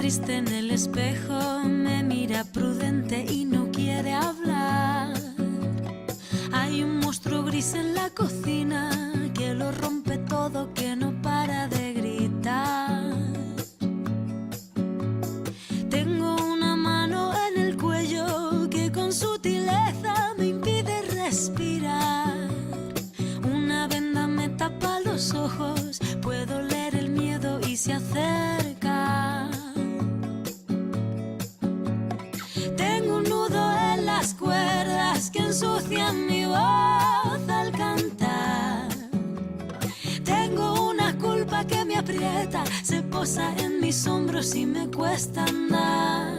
triste en el espejo, me mira prudente y no quiere hablar. Hay un monstruo gris en la cocina que lo rompe todo, que no para de gritar. Tengo una mano en el cuello que con sutileza me impide respirar. Una venda me tapa los ojos, puedo leer el miedo y se acerca. Tengo un nudo en las cuerdas que ensucian mi voz al cantar. Tengo una culpa que me aprieta, se posa en mis hombros y me cuesta andar.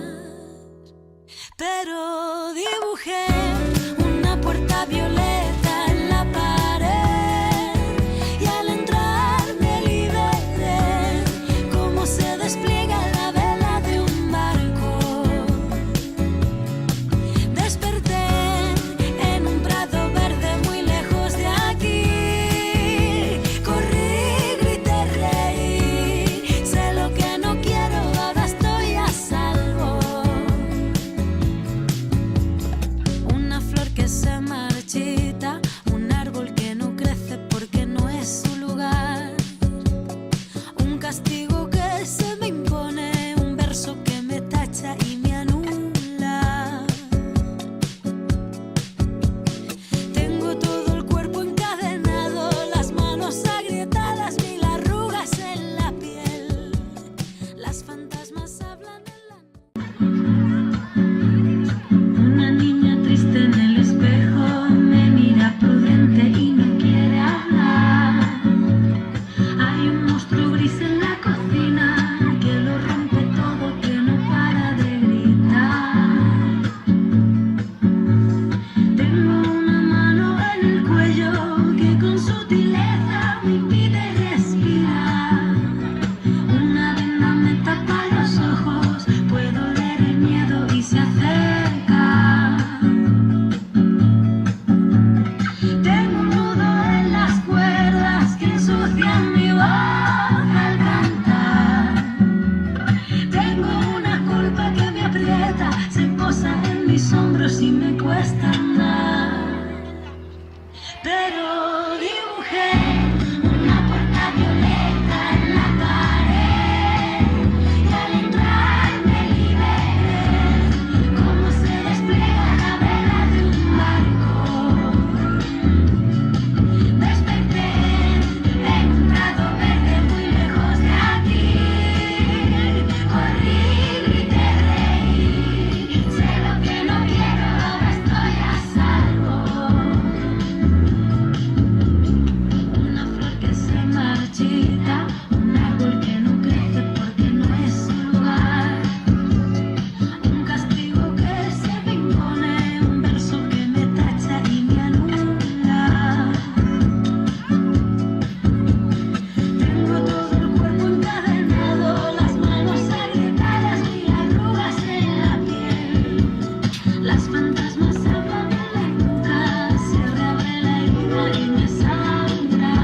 Pero dibujé una puerta violeta en la pared y al entrar me liberé, como se despliega la vela de un barco. Desperté en un prado verde muy lejos de aquí. Corrí, grité, reí, sé lo que no quiero, ahora estoy a salvo. Una flor que se marchita, un árbol que no crece porque no es su lugar. Un castigo que se me impone, un verso que me tacha y me anula. Tengo todo el cuerpo encadenado, las manos agrietadas, mil arrugas en la piel. Las fantasmas hablan en la noche. Una niña triste en el espejo me mira prudente y no quiere hablar. Hay un monstruo gris en la cocina que lo rompe todo, que no para de gritar. Tengo una mano en el cuello que con sutileza me impide respirar. Una venda me tapa los ojos, puedo leer el miedo y se acerca. Tengo un nudo en las cuerdas que ensucian mi voz al cantar. Tengo una culpa que me aprieta, se posa en mis hombros y me cuesta andar. Pero dibujé una puerta violeta en la pared y al entrar me liberé, como se despliega la vela de un barco. Desperté en un prado verde muy lejos de aquí. Corrí, grité, reí, sé lo que no quiero, ahora estoy a salvo. Una flor que se marchita, un árbol que no crece porque no es su lugar. Un castigo que se me impone, un verso que me tacha y me anula. Tengo todo el cuerpo encadenado, las manos agrietadas, mil arrugas en la piel. Las fantasmas hablan en la nuca, se reabre la herida y me sangra.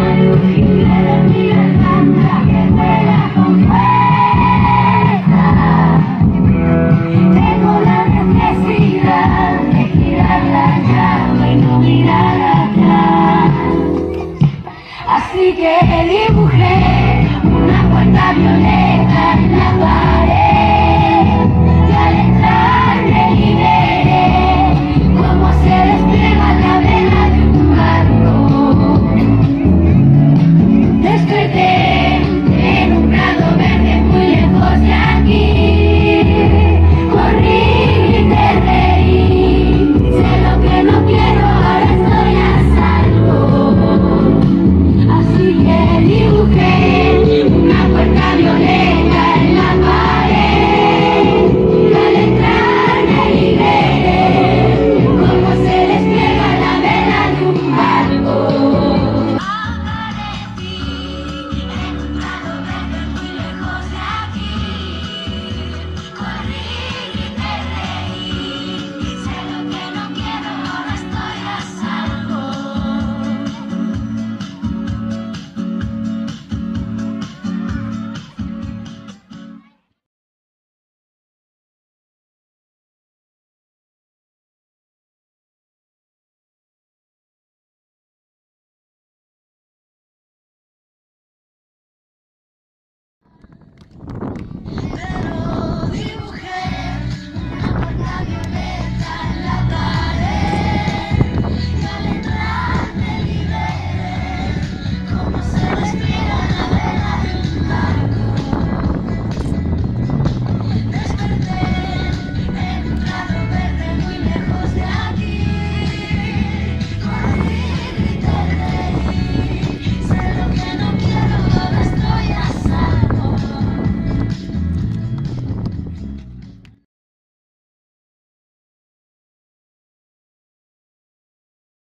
Hay un jingle en mi garganta que vuela con fuerza. Tengo la necesidad de girar la llama y no mirar atrás. Así que dibujé una puerta violeta en la